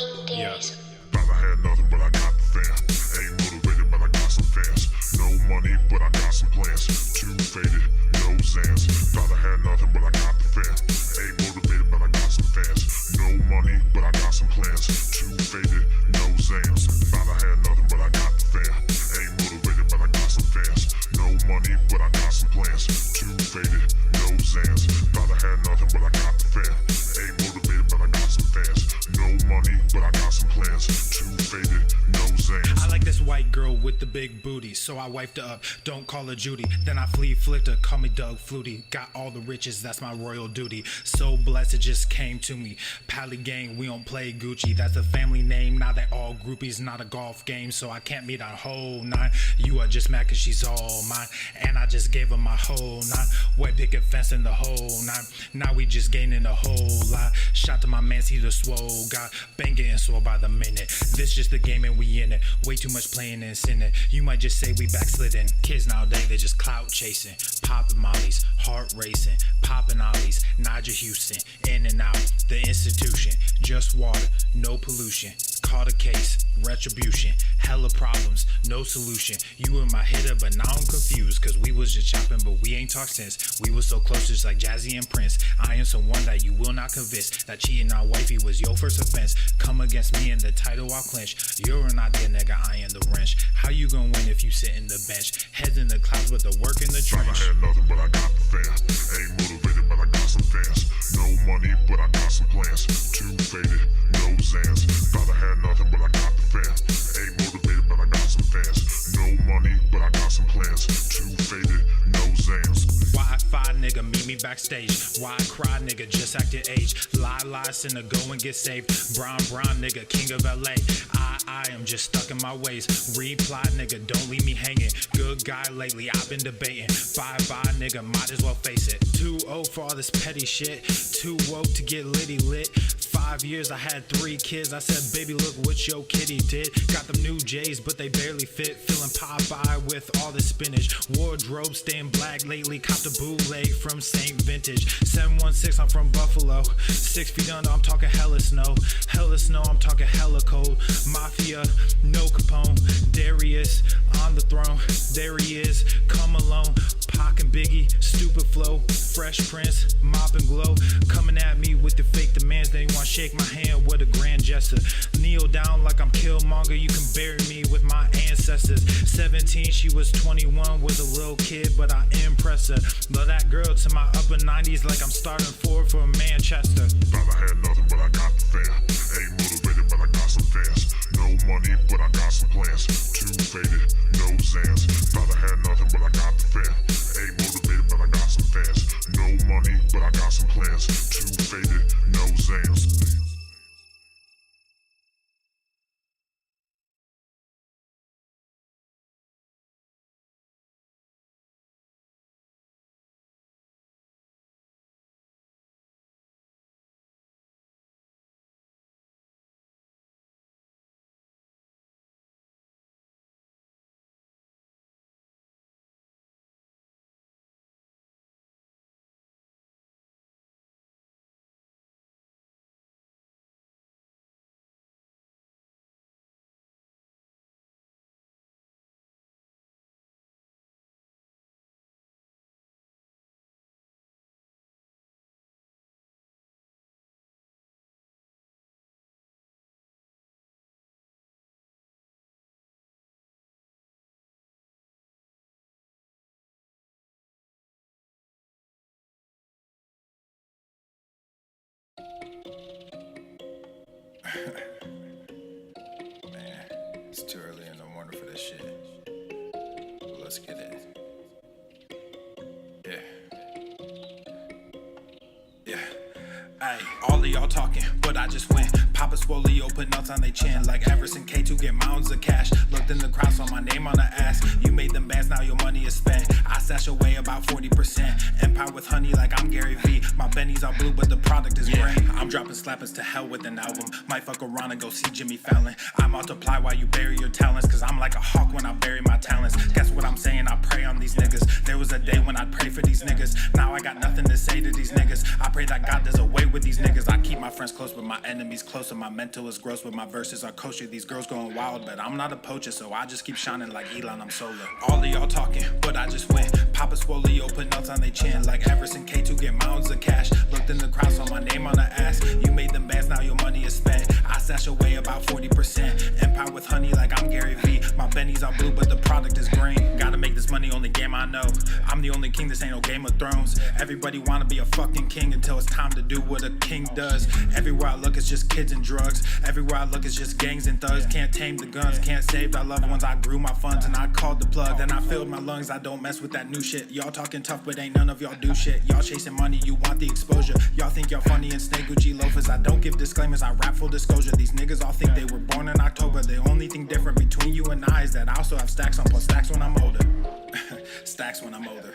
Yeah. Thought I had nothing, but I got the fam. Ain't motivated, but I got some fans. No money, but I got some plans. Too faded, no Zans. Thought I had nothing, but I got the fam. Ain't motivated, but I got some fans. No money, but I got some plans. Too faded, no Zans. Thought I had nothing, but I got the fam. Ain't motivated, but I got some fans. No money, but I got some plans. Too faded, no Zans. Thought I had nothing, but I got the fam. Ain't motivated, but I got some fans. No money, but I got some plans. Too faded, no Zans. I like this white girl with the big booty, so I wiped her up. Don't call her Judy. Then I flicked her, call me Doug Flutie. Got all the riches, that's my royal duty. So blessed it just came to me. Pally gang, we don't play Gucci. That's a family name. Now they all groupies, not a golf game, so I can't meet a whole nine. You are just mad cause she's all mine, and I just gave her my whole nine. Wet picket fence in the whole nine. Now we just gaining a whole lot. Shot to my man, see the swole guy. Bang getting sore by the minute. This just the game and we in it. Way too much playing and sinning. You might just say we backslidden. Kids nowadays, they just clout chasing. Popping mollies, heart racing. Popping ollies, Nigel Houston. In and out, the institution. Just water, no pollution. Caught a case, retribution. Hella problems, no solution. You were my hitter, but now I'm confused. Cause we was just chopping, but we ain't talked since. We was so close, just like Jazzy and Prince. I am someone that you will not convince. That cheating on wifey was your first offense. Come against me and the title I'll clinch. You're an idea, nigga, I am the wrench. How you gon' win if you sit in the bench? Heads in the clouds, but the work in the trench. Thought I had nothing, but I got the fam. Ain't motivated, but I got some fans. No money, but I got some plans. Too faded, no Zans. Thought I had nothing, but I got the fam. Ain't motivated, but I got some fans. No money, but I got some plans. Too faded, no Zans. Wi-Fi nigga, meet me backstage. Why cry nigga, just act your age. Lie, sinner, go and get saved. Brown nigga, king of LA. I am just stuck in my ways. Reply nigga, don't leave me hanging. Good guy lately, I've been debating. Bye nigga, might as well face it. Too old for all this petty shit. Too woke to get litty lit. 5 years, I had 3 kids. I said, baby, look what your kitty did. Got them new J's, but they barely fit. Feeling Popeye with all the spinach. Wardrobe staying black lately. Copped a bootleg from St. Vintage. 716, I'm from Buffalo. 6 feet under, I'm talking hella snow. Hella snow, I'm talking hella cold. Mafia, no Capone. Darius on the throne. There he is, come alone. Pac and Biggie, stupid flow. Fresh Prince, mop and glow. Coming at me with the fake demands. They want to shake my hand with a grand gesture. Kneel down like I'm Killmonger. You can bury me with my ancestors. 17, she was 21, was a little kid, but I impress her. Love that girl to my upper 90s like I'm starting forward for Manchester. Thought I had nothing, but I got the fam. Ain't motivated, but I got some fans. No money, but I got some plans. Too faded, no Zans. Thought I had nothing, but I got the fam. Ain't motivated, but I got some fans. No money, but I got some plans. Too faded, no Zans. Man, it's too early in the morning for this shit. But let's get it. Yeah. Ayy, all of y'all talking, but I just went. Papa Swole, put nuts on they chin. Like Everson K2 get mounds of cash. Looked in the crowd, saw my name on the ass. You made them bands, now your money is spent. I stash away about 40%. Empire with honey like I'm Gary V. My bennies are blue, but the product is green. I'm dropping slappers to hell with an album. Might fuck around and go see Jimmy Fallon. I multiply while you bury your talents. Cause I'm like a hawk when I bury my talents. Guess what I'm saying? I pray on these niggas. There was a day when I'd pray for these niggas. Now I got nothing to say to these niggas. I pray that God does away with these niggas. I keep my friends close, but my enemies closer. so my mental is gross, but my verses are kosher. These girls going wild, but I'm not a poacher, so I just keep shining like Elon, I'm solar. All of y'all talking, but I just went. Papa Swole, put nuts on they chin, like Everson K2 get mounds of cash. Looked in the crowd, saw my name on the ass. You made them bands, now your money is spent. I stash away about 40%. Empire with honey like I'm Gary V. My bennies are blue, but the product is green. Gotta make this money, only game I know. I'm the only king, this ain't no Game of Thrones. Everybody wanna be a fucking king until it's time to do what a king does. Everywhere I look, it's just kids and drugs. Everywhere I look, it's just gangs and thugs. Can't tame the guns, can't save our loved ones. I grew my funds and I called the plug. Then I filled my lungs, I don't mess with that new shit. Y'all talking tough, but ain't none of y'all do shit. Y'all chasing money, you want the exposure. Y'all think y'all funny and snake Gucci loafers. I don't give disclaimers, I rap full disclosure. These niggas all think they were born in October. The only thing different between you and I is that I also have stacks on plus stacks when I'm older. Stacks when I'm older.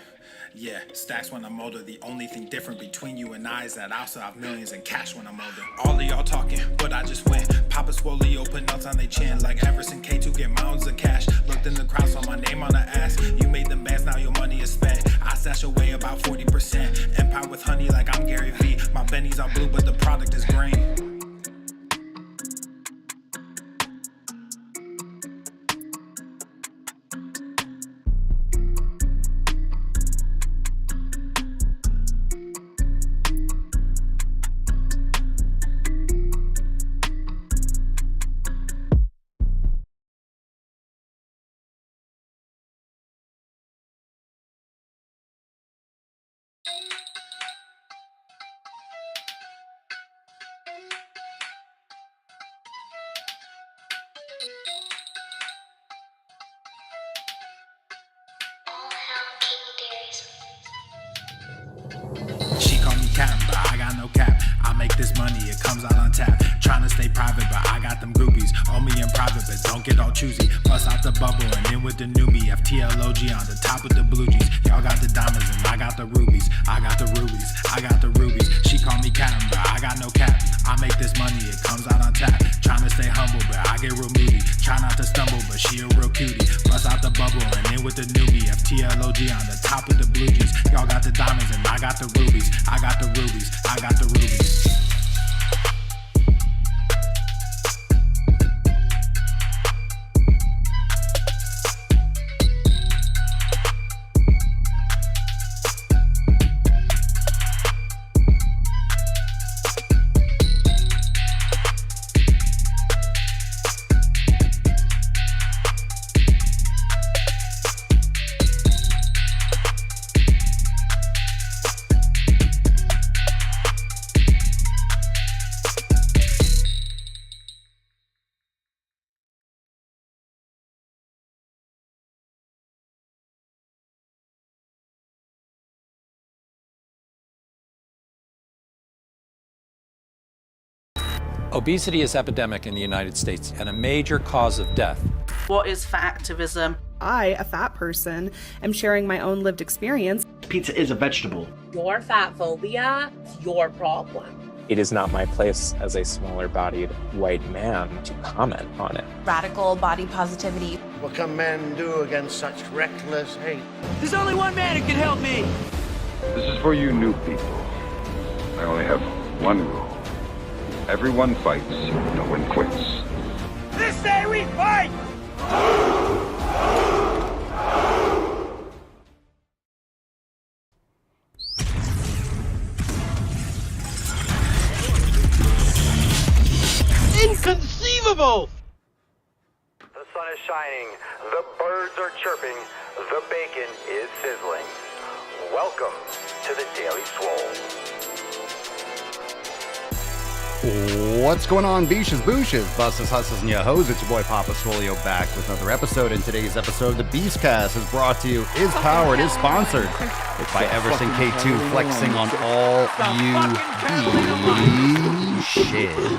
Yeah, stacks when I'm older. The only thing different between you and I is that I also have millions in cash when I'm older. All of y'all talking, but I just went. Papa Swole, put nuts on they chin, like Everson K2 get mounds of cash. Looked in the crowd, saw my name on the ass. You made them bands, now your money is spent. I stash away about 40%. Empire with honey like I'm Gary V. My bennies are blue, but the product is green. She call me Captain, but I got no cap. I make this money, it comes out on tap. Tryna stay private, but I got them groupies. Owe me in private, but don't get all choosy. Bust out the bubble and in with the new me. FTLOG on the top of the blue jeans. Y'all got the diamonds and I got the rubies. I got the rubies, I got the rubies. She call me Captain, but I got no cap. I make this money, it comes out on tap. Tryna stay humble, but I get real moody. Try not to stumble, but she a real cutie. Bust out the bubble and in with the new me. FTLOG on the top of the blue jeans. Y'all got the diamonds and I got the rubies. I got the rubies, I got the rubies. Obesity is epidemic in the United States and a major cause of death. What is fat activism? I, a fat person, am sharing my own lived experience. Pizza is a vegetable. Your fat phobia is your problem. It is not my place as a smaller-bodied white man to comment on it. Radical body positivity. What can men do against such reckless hate? There's only one man who can help me. This is for you new people. I only have one rule. Everyone fights, no one quits. This day we fight! Inconceivable! The sun is shining, the birds are chirping, the bacon is sizzling. Welcome to the Daily Swole. What's going on, Beaches, Booshes, Busses, Hustles, and Yo-Hos? It's your boy Papa Swole back with another episode. In today's episode, the Beastcast is brought to you, is powered, is sponsored by Everson K2, flexing on all you shits.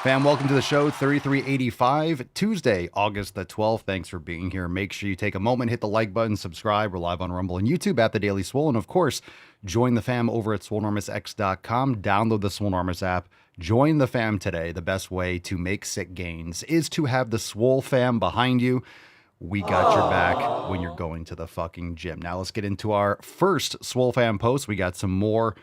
Fam, welcome to the show, 3385, Tuesday, August the 12th. Thanks for being here. Make sure you take a moment, hit the like button, subscribe. We're live on Rumble and YouTube at The Daily Swole. And of course, join the fam over at swolenormousx.com. Download the Swolenormous app. Join the fam today. The best way to make sick gains is to have the Swole fam behind you. We got your back when you're going to the fucking gym. Now let's get into our first Swole fam post. We got some more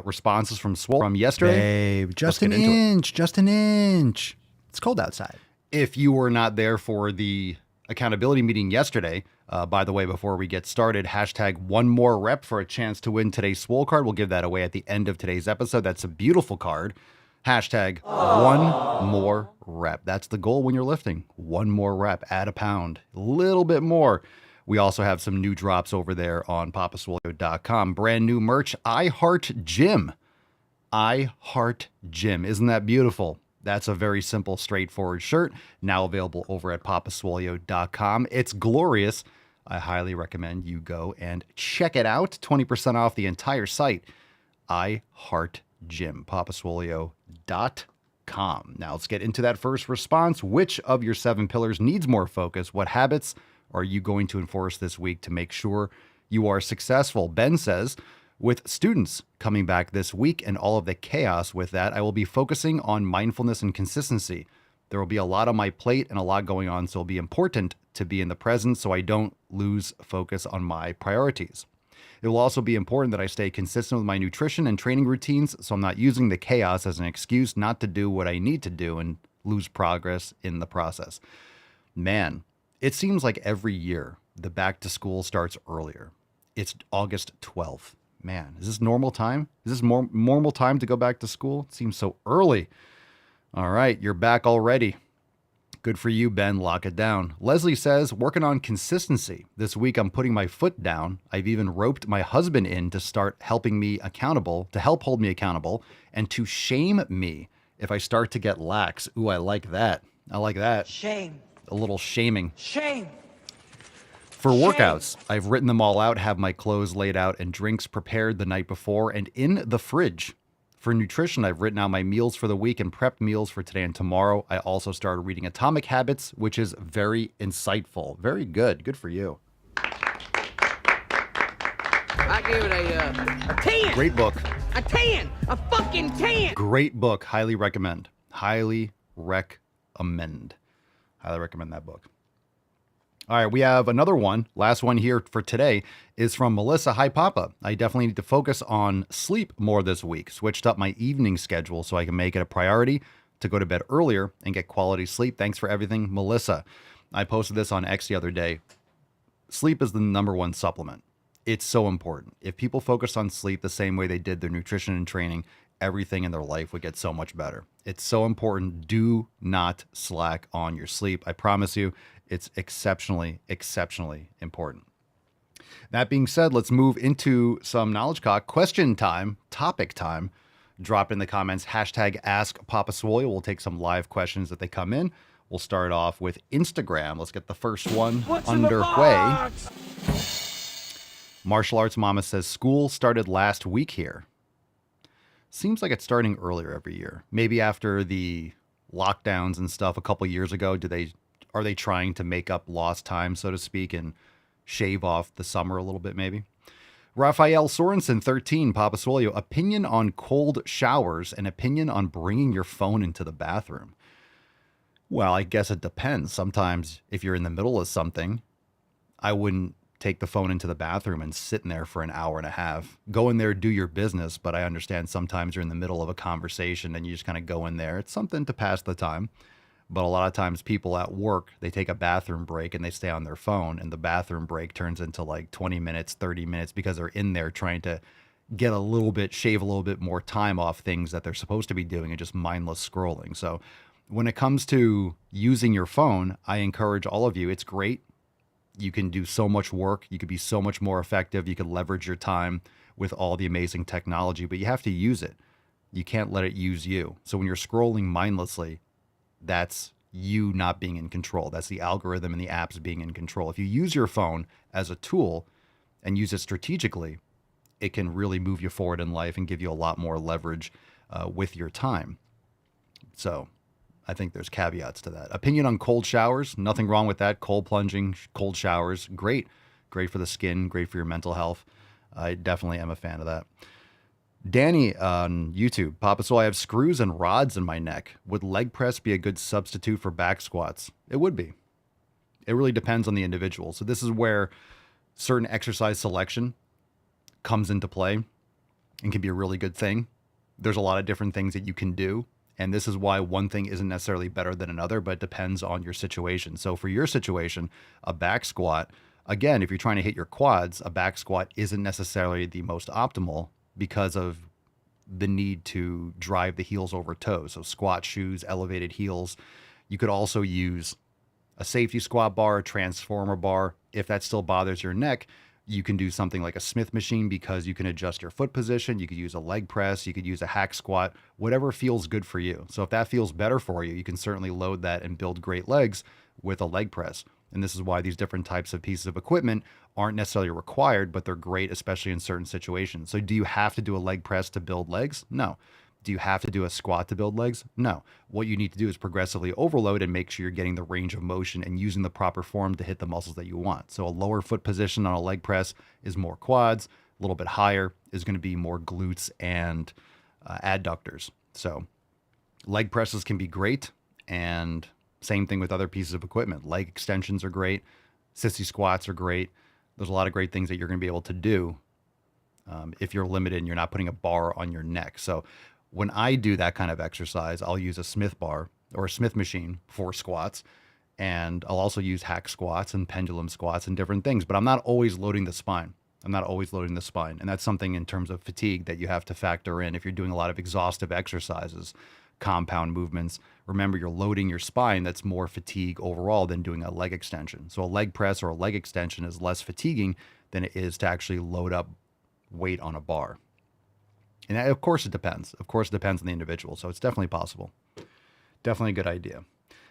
responses from Swole from yesterday. Babe, just an inch, just an inch. It's cold outside. If you were not there for the accountability meeting yesterday, by the way, before we get started, hashtag one more rep for a chance to win today's Swole card. We'll give that away at the end of today's episode. That's a beautiful card. Hashtag one more rep. That's the goal when you're lifting. One more rep, add a pound, a little bit more. We also have some new drops over there on papaswolio.com. Brand new merch, I Heart Gym. I Heart Gym. Isn't that beautiful? That's a very simple, straightforward shirt, now available over at papaswolio.com. It's glorious. I highly recommend you go and check it out. 20% off the entire site. I Heart Gym, papaswolio.com. Now let's get into that first response. Which of your 7 pillars needs more focus? What habits are you going to enforce this week to make sure you are successful? Ben says, with students coming back this week and all of the chaos with that, I will be focusing on mindfulness and consistency. There will be a lot on my plate and a lot going on, so it'll be important to be in the present so I don't lose focus on my priorities. It will also be important that I stay consistent with my nutrition and training routines so I'm not using the chaos as an excuse not to do what I need to do and lose progress in the process. Man, it seems like every year the back to school starts earlier. It's August 12th. Man, is this normal time? Is this normal time to go back to school? It seems so early. All right, you're back already. Good for you, Ben. Lock it down. Leslie says, working on consistency. This week I'm putting my foot down. I've even roped my husband in to start helping me accountable, to help hold me accountable, and to shame me if I start to get lax. Ooh, I like that. I like that. Shame. A little shaming. Shame. For workouts, I've written them all out, have my clothes laid out and drinks prepared the night before and in the fridge. For nutrition, I've written out my meals for the week and prepped meals for today and tomorrow. I also started reading Atomic Habits, which is very insightful. Very good. Good for you. I give it a 10. Great book. A 10. A fucking 10. Great book. Highly recommend. Highly recommend. Highly recommend that book. All right, we have another one. Last one here for today is from Melissa. Hi, Papa. I definitely need to focus on sleep more this week. Switched up my evening schedule so I can make it a priority to go to bed earlier and get quality sleep. Thanks for everything, Melissa. I posted this on X the other day. Sleep is the number one supplement. It's so important. If people focused on sleep the same way they did their nutrition and training, everything in their life would get so much better. It's so important. Do not slack on your sleep. I promise you, it's exceptionally, exceptionally important. That being said, let's move into some Knowledge Cock question time, topic time. Drop in the comments, hashtag Ask Papa Swole. We'll take some live questions that they come in. We'll start off with Instagram. Let's get the first one underway. Martial Arts Mama says, school started last week here. Seems like it's starting earlier every year. Maybe after the lockdowns and stuff a couple years ago, are they trying to make up lost time, so to speak, and shave off the summer a little bit, maybe? Raphael Sorensen, 13, Papa Swolio, opinion on cold showers and opinion on bringing your phone into the bathroom. Well, I guess it depends. Sometimes if you're in the middle of something, I wouldn't take the phone into the bathroom and sit in there for an hour and a half. Go in there, do your business, but I understand sometimes you're in the middle of a conversation and you just kind of go in there. It's something to pass the time. But a lot of times people at work, they take a bathroom break and they stay on their phone, and the bathroom break turns into like 20 minutes, 30 minutes because they're in there trying to shave a little bit more time off things that they're supposed to be doing and just mindless scrolling. So when it comes to using your phone, I encourage all of you, it's great. You can do so much work. You could be so much more effective. You can leverage your time with all the amazing technology, but you have to use it. You can't let it use you. So when you're scrolling mindlessly, that's you not being in control. That's the algorithm and the apps being in control. If you use your phone as a tool and use it strategically, it can really move you forward in life and give you a lot more leverage with your time. So I think there's caveats to that. Opinion on cold showers, nothing wrong with that. Cold plunging, cold showers, great. Great for the skin, great for your mental health. I definitely am a fan of that. Danny on YouTube, Papa Soul, I have screws and rods in my neck. Would leg press be a good substitute for back squats? It would be. It really depends on the individual. So this is where certain exercise selection comes into play. and can be a really good thing. There's a lot of different things that you can do. And this is why one thing isn't necessarily better than another, but it depends on your situation. So for your situation, a back squat, again, if you're trying to hit your quads, a back squat isn't necessarily the most optimal because of the need to drive the heels over toes. So squat shoes, elevated heels. You could also use a safety squat bar, a transformer bar. If that still bothers your neck, you can do something like a Smith machine because you can adjust your foot position. You could use a leg press. You could use a hack squat, whatever feels good for you. So if that feels better for you, you can certainly load that and build great legs with a leg press. And this is why these different types of pieces of equipment aren't necessarily required, but they're great, especially in certain situations. So do you have to do a leg press to build legs? No. Do you have to do a squat to build legs? No. What you need to do is progressively overload and make sure you're getting the range of motion and using the proper form to hit the muscles that you want. So a lower foot position on a leg press is more quads. A little bit higher is going to be more glutes and adductors. So leg presses can be great, and same thing with other pieces of equipment. Leg extensions are great. Sissy squats are great. There's a lot of great things that you're going to be able to do if you're limited and you're not putting a bar on your neck. So when I do that kind of exercise, I'll use a Smith bar or a Smith machine for squats, and I'll also use hack squats and pendulum squats and different things, but I'm not always loading the spine. And that's something in terms of fatigue that you have to factor in. If you're doing a lot of exhaustive exercises, compound movements, remember you're loading your spine. That's more fatigue overall than doing a leg extension. So a leg press or a leg extension is less fatiguing than it is to actually load up weight on a bar. And of course it depends. Of course it depends on the individual. So it's definitely possible. Definitely a good idea.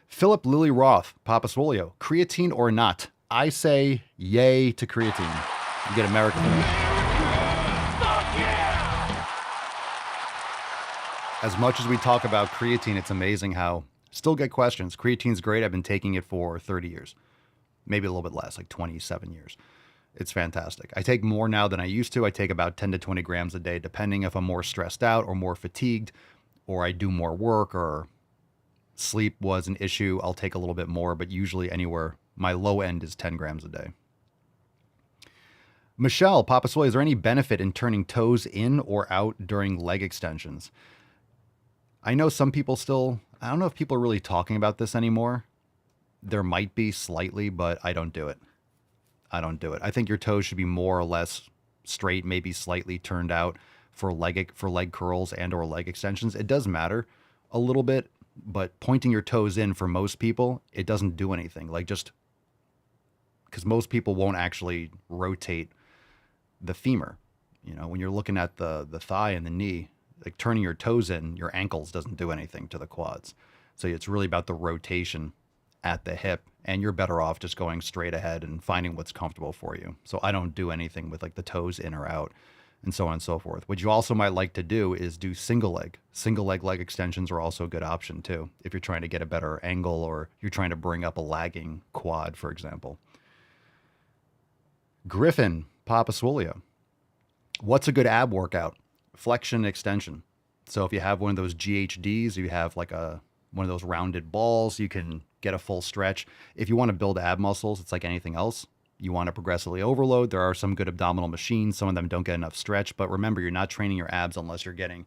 Philip Lily Roth, Papa Swolio, creatine or not? I say yay to creatine. You get American. As much as we talk about creatine, it's amazing how still get questions. Creatine's great. I've been taking it for 30 years, maybe a little bit less, like 27 years. It's fantastic. I take more now than I used to. I take about 10 to 20 grams a day, depending if I'm more stressed out or more fatigued, or I do more work or sleep was an issue. I'll take a little bit more, but usually anywhere, my low end is 10 grams a day. Michelle, Papa Swole, is there any benefit in turning toes in or out during leg extensions? I know some people still, I don't know if people are really talking about this anymore. There might be slightly, but I don't do it. I think your toes should be more or less straight, maybe slightly turned out for leg curls and or leg extensions. It does matter a little bit, but pointing your toes in for most people, it doesn't do anything. Like just because most people won't actually rotate the femur. You know, when you're looking at the thigh and the knee, like turning your toes in, your ankles doesn't do anything to the quads. So it's really about the rotation at the hip, and you're better off just going straight ahead and finding what's comfortable for you. So I don't do anything with like the toes in or out and so on and so forth. What you also might like to do is do single leg. Single leg extensions are also a good option too, if you're trying to get a better angle or you're trying to bring up a lagging quad, for example. Griffin, Papa Swolio. What's a good ab workout? Flexion extension. So if you have one of those GHDs, you have like one of those rounded balls, you can get a full stretch. If you want to build ab muscles, it's like anything else. You want to progressively overload. There are some good abdominal machines. Some of them don't get enough stretch, but remember, you're not training your abs unless you're getting,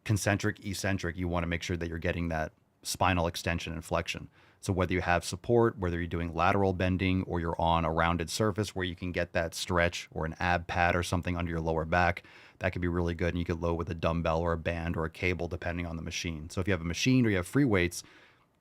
concentric, eccentric. You want to make sure that you're getting that spinal extension and flexion. So whether you have support, whether you're doing lateral bending or you're on a rounded surface where you can get that stretch or an ab pad or something under your lower back, that could be really good. And you could load with a dumbbell or a band or a cable, depending on the machine. So if you have a machine or you have free weights,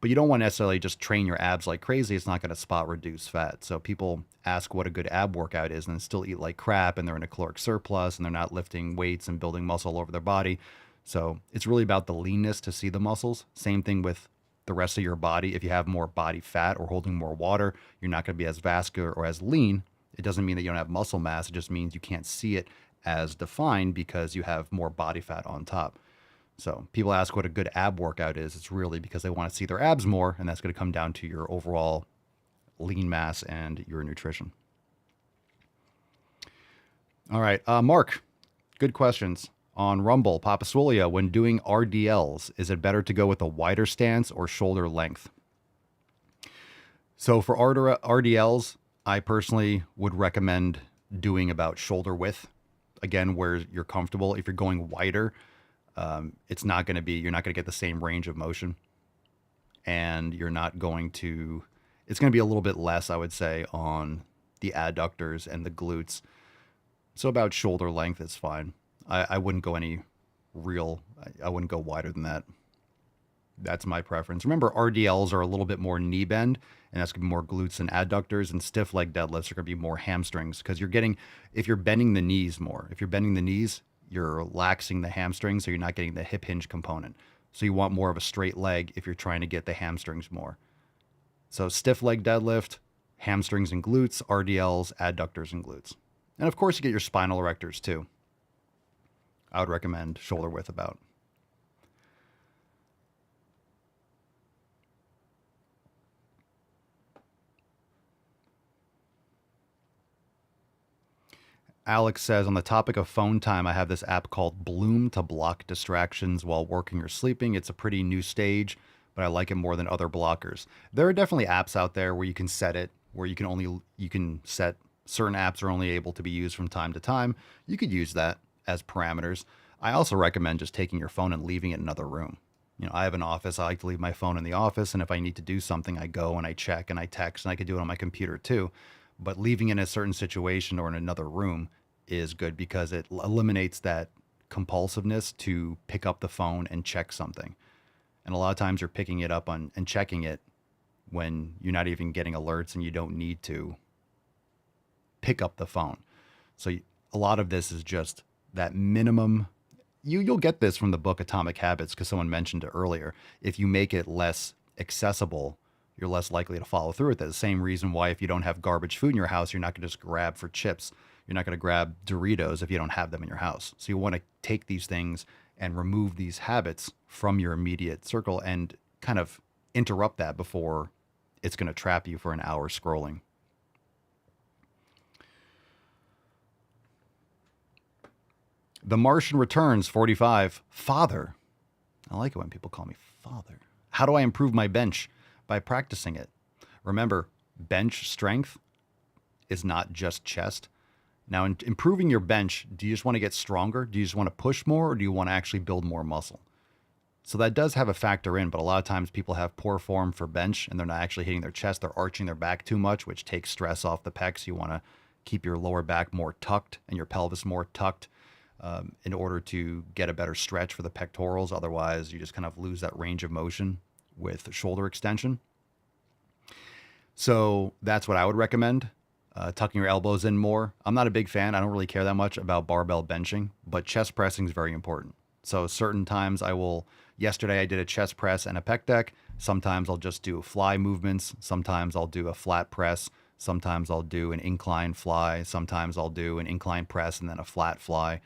but you don't want to necessarily just train your abs like crazy, it's not going to spot reduce fat. So people ask what a good ab workout is and then still eat like crap, and they're in a caloric surplus and they're not lifting weights and building muscle all over their body. So it's really about the leanness to see the muscles. Same thing with the rest of your body. If you have more body fat or holding more water, you're not going to be as vascular or as lean. It doesn't mean that you don't have muscle mass. It just means you can't see it as defined because you have more body fat on top. So people ask what a good ab workout is. It's really because they want to see their abs more, and that's going to come down to your overall lean mass and your nutrition. All right, Mark, good questions. On Rumble, Papa Swolio, when doing RDLs, is it better to go with a wider stance or shoulder length? So for RDLs, I personally would recommend doing about shoulder width. again, where you're comfortable. If you're going wider, it's not going to be, you're not going to get the same range of motion. And you're not going to, it's going to be a little bit less, I would say, on the adductors and the glutes. So about shoulder length is fine. I wouldn't go any real, I wouldn't go wider than that. That's my preference. Remember, RDLs are a little bit more knee bend, and that's going to be more glutes and adductors, and stiff leg deadlifts are going to be more hamstrings, because you're getting, if you're bending the knees more, if you're bending the knees, you're laxing the hamstrings, so you're not getting the hip hinge component. So you want more of a straight leg if you're trying to get the hamstrings more. So stiff leg deadlift, hamstrings and glutes, RDLs, adductors and glutes. And of course you get your spinal erectors too. I would recommend shoulder width about. Alex says, on the topic of phone time, I have this app called Bloom to block distractions while working or sleeping. It's a pretty new stage, but I like it more than other blockers. There are definitely apps out there where you can set it, where you can set certain apps are only able to be used from time to time. You could use that as parameters. I also recommend just taking your phone and leaving it in another room. You know, I have an office. I like to leave my phone in the office, and if I need to do something, I go and I check and I text, and I could do it on my computer too. But leaving it in a certain situation or in another room is good because it eliminates that compulsiveness to pick up the phone and check something. And a lot of times you're picking it up on and checking it when you're not even getting alerts and you don't need to pick up the phone. So a lot of this is just that minimum. You'll get this from the book Atomic Habits, because someone mentioned it earlier. If you make it less accessible, you're less likely to follow through with it. The same reason why if you don't have garbage food in your house, you're not going to just grab for chips. You're not going to grab Doritos if you don't have them in your house. So you want to take these things and remove these habits from your immediate circle and kind of interrupt that before it's going to trap you for an hour scrolling. The Martian Returns 45. Father. I like it when people call me father. How do I improve my bench? By practicing it. Remember, bench strength is not just chest. Now, in improving your bench, do you just want to get stronger? Do you just want to push more, or do you want to actually build more muscle? So that does have a factor in, but a lot of times people have poor form for bench and they're not actually hitting their chest. They're arching their back too much, which takes stress off the pecs. You want to keep your lower back more tucked and your pelvis more tucked in order to get a better stretch for the pectorals. Otherwise, you just kind of lose that range of motion with shoulder extension. So that's what I would recommend. Tucking your elbows in more. I'm not a big fan. I don't really care that much about barbell benching, but chest pressing is very important. So certain times yesterday I did a chest press and a pec deck. Sometimes I'll just do fly movements. Sometimes I'll do a flat press. Sometimes I'll do an incline fly. Sometimes I'll do an incline press and then a flat fly.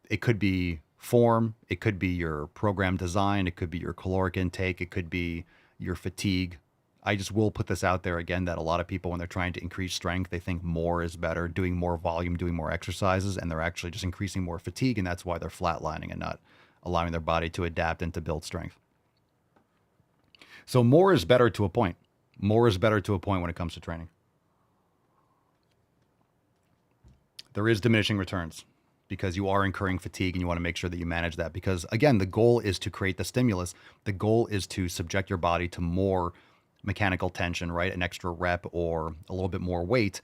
It could be form. It could be your program design. It could be your caloric intake. It could be your fatigue. I just will put this out there again that a lot of people, when they're trying to increase strength, they think more is better, doing more volume, doing more exercises, and they're actually just increasing more fatigue, and that's why they're flatlining and not allowing their body to adapt and to build strength. So more is better to a point. More is better to a point when it comes to training. There is diminishing returns because you are incurring fatigue and you want to make sure that you manage that because, again, the goal is to create the stimulus. The goal is to subject your body to more mechanical tension, right? An extra rep or a little bit more weight.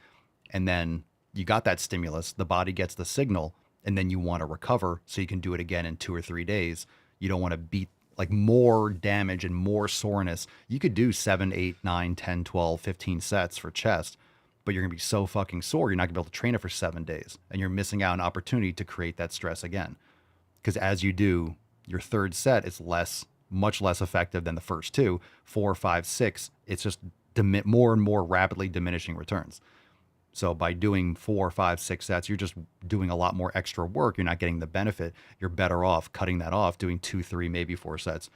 And then you got that stimulus, the body gets the signal, and then you want to recover so you can do it again in 2 or 3 days. You don't want to beat like more damage and more soreness. You could do 7, 8, 9, 10, 12, 15 sets for chest, but you're going to be so fucking sore, you're not going to be able to train it for 7 days. And you're missing out on an opportunity to create that stress again. Because as you do, your third set is much less effective than the first 2, 4, 5, 6. It's just more and more rapidly diminishing returns. So by doing 4, 5, 6 sets, you're just doing a lot more extra work. You're not getting the benefit. You're better off cutting that off, doing 2, 3, maybe 4 sets.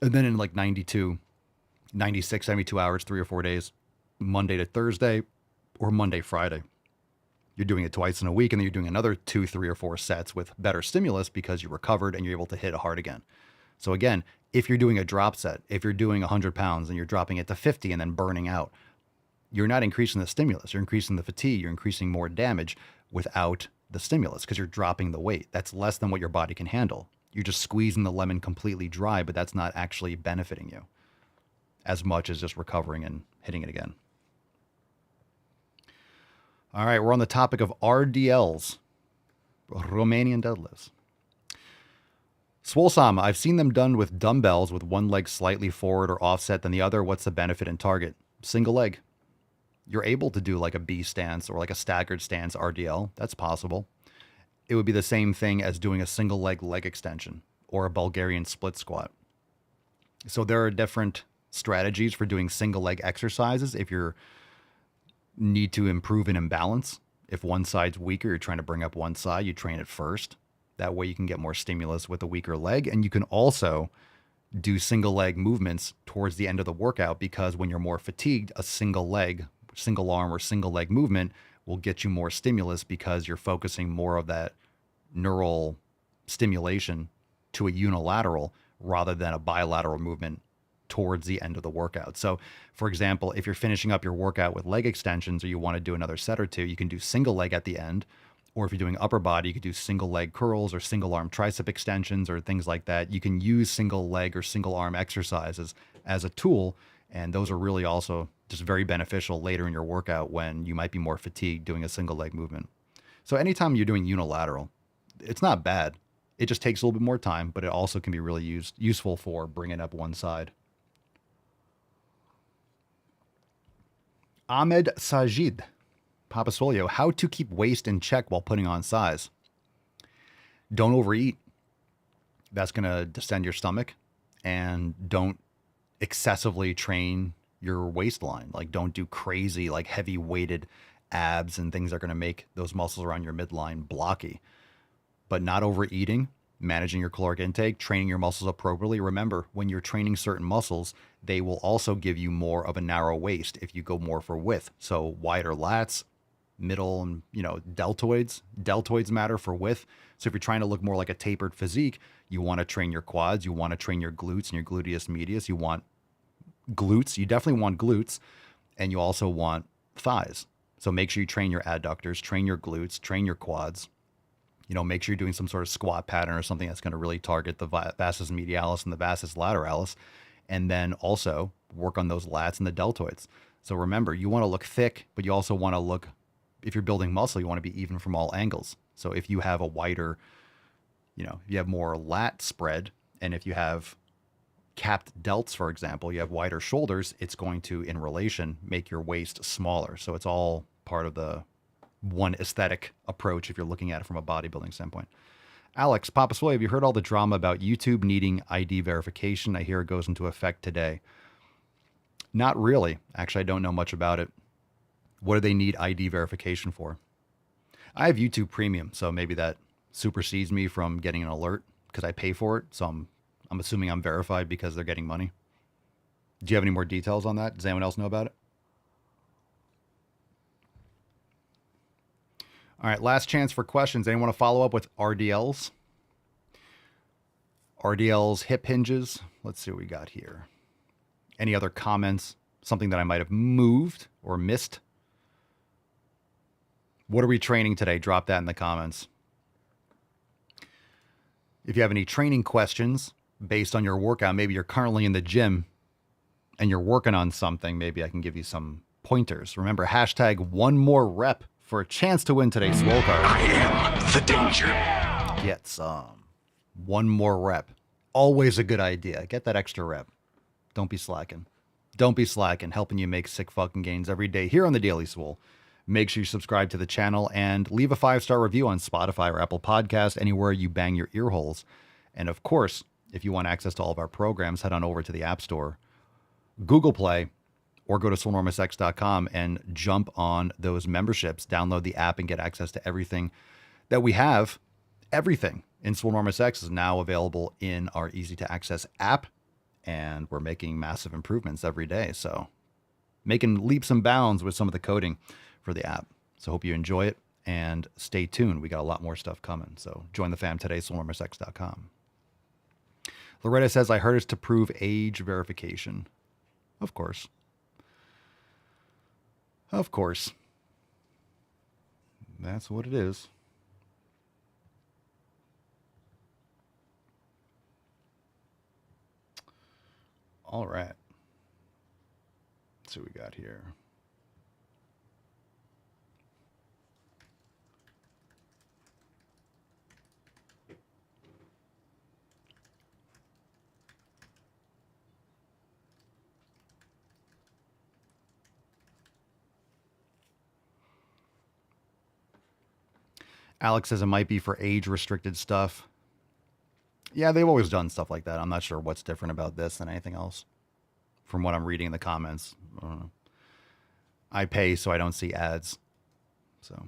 And then in like 92, 96, 72 hours, 3 or 4 days, Monday to Thursday or Monday, Friday, you're doing it twice in a week. And then you're doing another 2, 3 or 4 sets with better stimulus because you recovered and you're able to hit it hard again. So again, if you're doing a drop set, if you're doing 100 pounds and you're dropping it to 50 and then burning out, you're not increasing the stimulus. You're increasing the fatigue. You're increasing more damage. without the stimulus because you're dropping the weight. That's less than what your body can handle. You're just squeezing the lemon completely dry, but that's not actually benefiting you as much as just recovering and hitting it again. All right, we're on the topic of RDLs, Romanian deadlifts. Swole Sam, I've seen them done with dumbbells with one leg slightly forward or offset than the other. What's the benefit and target? Single leg. You're able to do like a B stance or like a staggered stance RDL. That's possible. It would be the same thing as doing a single leg extension or a Bulgarian split squat. So there are different strategies for doing single leg exercises. If you need to improve an imbalance, if one side's weaker, you're trying to bring up one side, you train it first. That way you can get more stimulus with a weaker leg. And you can also do single leg movements towards the end of the workout, because when you're more fatigued, a single leg, single arm or single leg movement will get you more stimulus because you're focusing more of that neural stimulation to a unilateral rather than a bilateral movement towards the end of the workout. So for example, if you're finishing up your workout with leg extensions or you want to do another set or two, you can do single leg at the end. Or if you're doing upper body, you could do single leg curls or single arm tricep extensions or things like that. You can use single leg or single arm exercises as a tool. And those are really also just very beneficial later in your workout when you might be more fatigued doing a single leg movement. So anytime you're doing unilateral, it's not bad. It just takes a little bit more time, but it also can be really useful for bringing up one side. Ahmed Sajid, Papa Swolio, how to keep waist in check while putting on size. Don't overeat. That's going to distend your stomach. And don't excessively train your waistline. Like, don't do crazy, like heavy weighted abs and things that are going to make those muscles around your midline blocky. But not overeating, managing your caloric intake, training your muscles appropriately. Remember, when you're training certain muscles, they will also give you more of a narrow waist if you go more for width. So wider lats, middle and, deltoids. Deltoids matter for width. So if you're trying to look more like a tapered physique, you want to train your quads, you want to train your glutes and your gluteus medius. You want glutes. You definitely want glutes, and you also want thighs. So make sure you train your adductors, train your glutes, train your quads. Make sure you're doing some sort of squat pattern or something that's going to really target the vastus medialis and the vastus lateralis. And then also work on those lats and the deltoids. So remember, you want to look thick, but you also want to look, if you're building muscle, you want to be even from all angles. So if you have a wider, if you have more lat spread, and if you have capped delts, for example, you have wider shoulders, it's going to, in relation, make your waist smaller. So it's all part of the one aesthetic approach if you're looking at it from a bodybuilding standpoint. Alex, Papa Swole, have you heard all the drama about YouTube needing ID verification? I hear it goes into effect today. Not really. Actually, I don't know much about it. What do they need ID verification for? I have YouTube Premium, so maybe that supersedes me from getting an alert because I pay for it. So I'm assuming I'm verified because they're getting money. Do you have any more details on that? Does anyone else know about it? All right, last chance for questions. Anyone want to follow up with RDLs? RDLs, hip hinges. Let's see what we got here. Any other comments? Something that I might have moved or missed? What are we training today? Drop that in the comments. If you have any training questions based on your workout, maybe you're currently in the gym and you're working on something, maybe I can give you some pointers. Remember, hashtag one more rep for a chance to win today's Swole card. I am the danger. Get some. One more rep. Always a good idea. Get that extra rep. Don't be slacking. Don't be slacking. Helping you make sick fucking gains every day here on the Daily Swole. Make sure you subscribe to the channel and leave a 5-star review on Spotify or Apple Podcasts, anywhere you bang your ear holes. And of course, if you want access to all of our programs, head on over to the App Store, Google Play, or go to swolenormousx.com and jump on those memberships. Download the app and get access to everything that we have. Everything in Swolenormous X is now available in our easy-to-access app, and we're making massive improvements every day. So making leaps and bounds with some of the coding for the app. So hope you enjoy it, and stay tuned. We got a lot more stuff coming. So join the fam today, swolenormousx.com. Loretta says, I heard it's to prove age verification. Of course. Of course. That's what it is. All right. Let's see what we got here. Alex says it might be for age-restricted stuff. Yeah, they've always done stuff like that. I'm not sure what's different about this than anything else. From what I'm reading in the comments. I don't know. I pay so I don't see ads. So.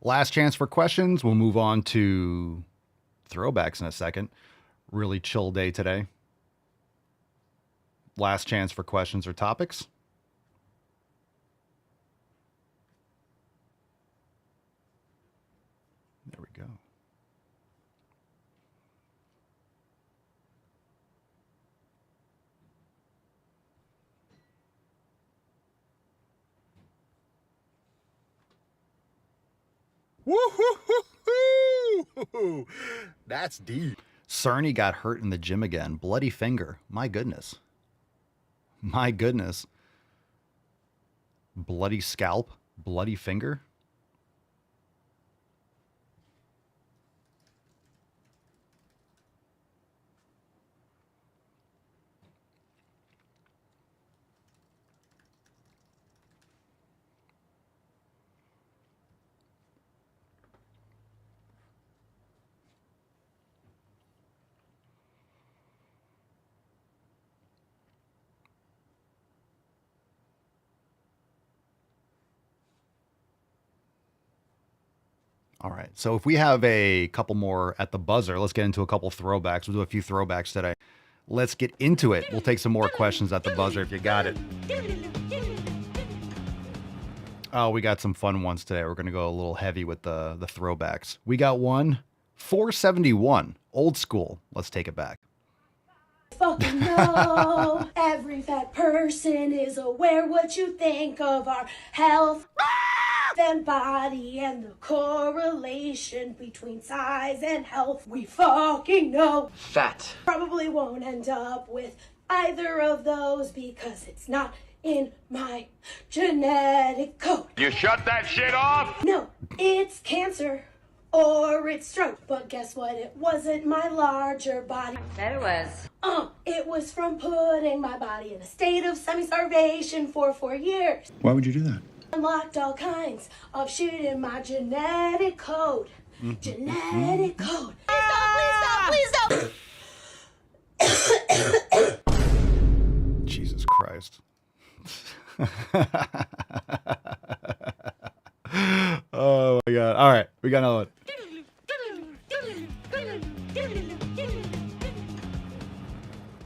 Last chance for questions. We'll move on to throwbacks in a second. Really chill day today. Last chance for questions or topics. There we go. Woo-hoo-hoo-hoo! That's deep. Cerny got hurt in the gym again. Bloody finger. My goodness. My goodness. Bloody scalp. Bloody finger. All right. So if we have a couple more at the buzzer, let's get into a couple throwbacks. We'll do a few throwbacks today. Let's get into it. We'll take some more questions at the buzzer if you got it. Oh, we got some fun ones today. We're going to go a little heavy with the throwbacks. We got one, 471, old school. Let's take it back. Fucking no, every fat person is aware what you think of our health and body and the correlation between size and health. We fucking know. Fat. Probably won't end up with either of those because it's not in my genetic code. You shut that shit off? No, it's cancer or it's stroke. But guess what? It wasn't my larger body. I said it was. It was from putting my body in a state of semi-starvation for 4 years. Why would you do that? Unlocked all kinds of shit in my genetic code. Genetic code. Please stop. Jesus Christ. Oh my God. All right. We got another one.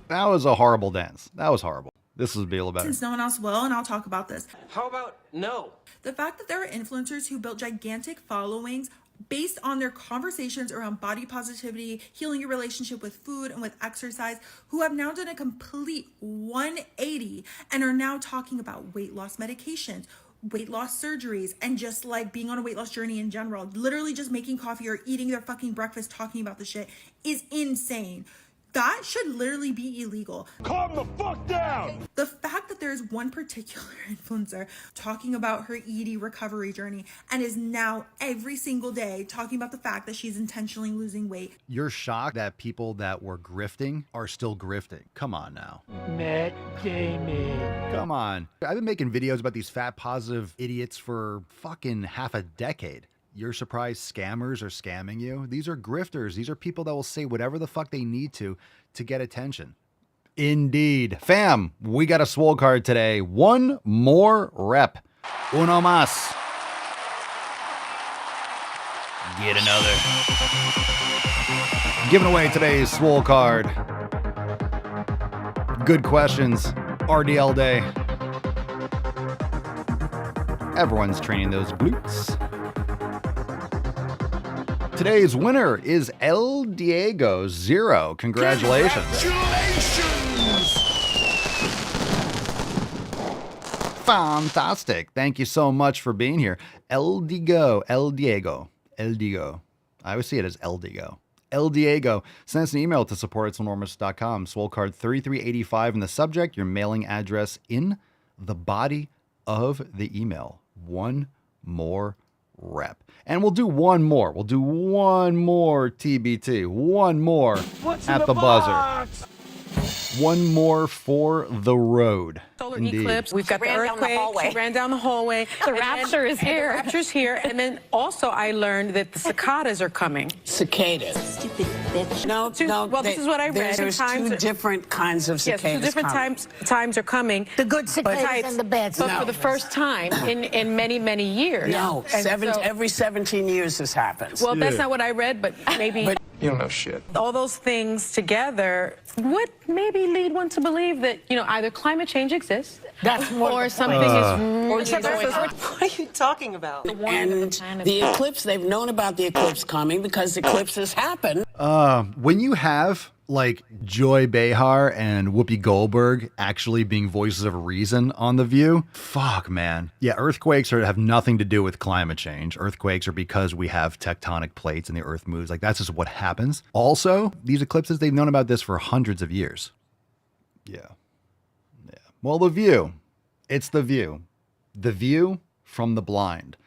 That was a horrible dance. That was horrible. This would be a little better. Since no one else will, and I'll talk about this. How about no? The fact that there are influencers who built gigantic followings based on their conversations around body positivity, healing your relationship with food and with exercise, who have now done a complete 180 and are now talking about weight loss medications, weight loss surgeries, and just like being on a weight loss journey in general. Literally just making coffee or eating their fucking breakfast talking about the shit is insane. That should literally be illegal. Calm the fuck down! The fact that there's one particular influencer talking about her ED recovery journey and is now every single day talking about the fact that she's intentionally losing weight. You're shocked that people that were grifting are still grifting. Come on now. Matt Damon. Come on. I've been making videos about these fat positive idiots for fucking half a decade. You're surprised scammers are scamming you? These are grifters. These are people that will say whatever the fuck they need to get attention. Indeed. Fam, we got a Swole card today. One more rep. Uno más. Get another. Giving away today's Swole card. Good questions. RDL day. Everyone's training those glutes. Today's winner is El Diego 0. Congratulations. Fantastic. Thank you so much for being here. El Diego. I always see it as El Diego. El Diego. Send us an email to support@swolenormous.com. Swole card 3385 in the subject. Your mailing address in the body of the email. One more rep. And we'll do one more. We'll do one more TBT. One more at the buzzer. One more for the road. Solar Indeed. eclipse. We've got the earthquake. Ran down the hallway. The rapture is here. The rapture's here. And then also I learned that the cicadas are coming. Cicadas. Stupid bitch. No. Well, this is what I read. There's two different kinds of cicadas. Yes, two different times are coming. The good cicadas and the bad cicadas. But for the first time in many, many years. No, every 17 years this happens. Well, that's not what I read, but maybe... You don't know shit. All those things together would maybe lead one to believe that, either climate change exists, or something is really going on. What are you talking about? And the eclipse, they've known about the eclipse coming because eclipses happen. When you have like Joy Behar and Whoopi Goldberg actually being voices of reason on The View, fuck, man. Yeah, earthquakes have nothing to do with climate change. Earthquakes are because we have tectonic plates and the earth moves. Like, that's just what happens. Also, these eclipses, they've known about this for hundreds of years. Yeah. Well, The View. It's The View. The View from the blind.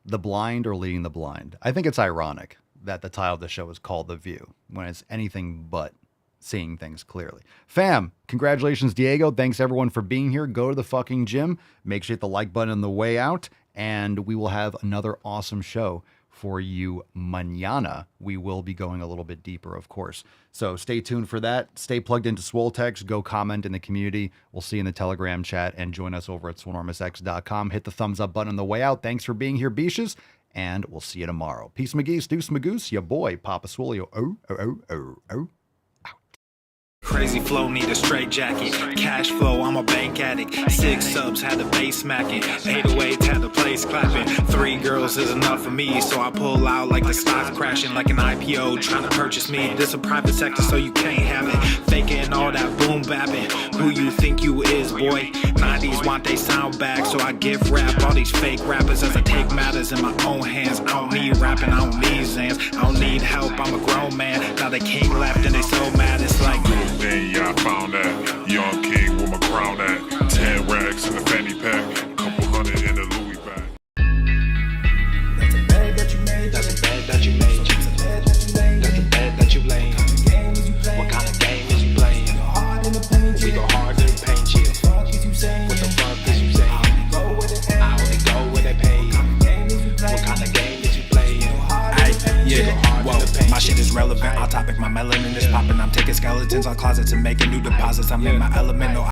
The blind are leading the blind. I think it's ironic that the title of the show is called The View when it's anything but seeing things clearly. Fam, congratulations, Diego. Thanks everyone for being here. Go to the fucking gym. Make sure you hit the like button on the way out, and we will have another awesome show for you mañana. We will be going a little bit deeper, of course. So stay tuned for that. Stay plugged into Swole Text. Go comment in the community. We'll see you in the Telegram chat, and join us over at swolenormousx.com. Hit the thumbs up button on the way out. Thanks for being here, Beaches, and we'll see you tomorrow. Peace, McGee's, deuce, magoose, your boy, Papa Swolio. Oh. Crazy flow, need a straight jacket. Cash flow, I'm a bank addict. 6 subs, had the bass smacking. 808, had the place clapping. 3 girls is enough for me, so I pull out like the stock crashing. Like an IPO, trying to purchase me. This a private sector, so you can't have it. Faking all that boom bapping. Who you think you is, boy? 90s want they sound back, so I give rap all these fake rappers as I take matters in my own hands. I don't need rapping, I don't need Zans. I don't need help, I'm a grown man. Now they king left and they so mad, it's like... Then yeah, I found that young king with my crown at 10 racks in the fanny pack, couple hundred in the Louis bag. That's a bed that you made. That's a bed that you made. That's a bed that you made. That's a bed that you laid. What kind of game is you playing? We go hard in the paint, chill. What the fuck is you saying? I only go where they pay. What kind of game is you playing? Yeah, whoa, my shit is relevant. Off topic, my melanin is popping. I'm taking skeletons out closets and making new deposits. I'm in my element. No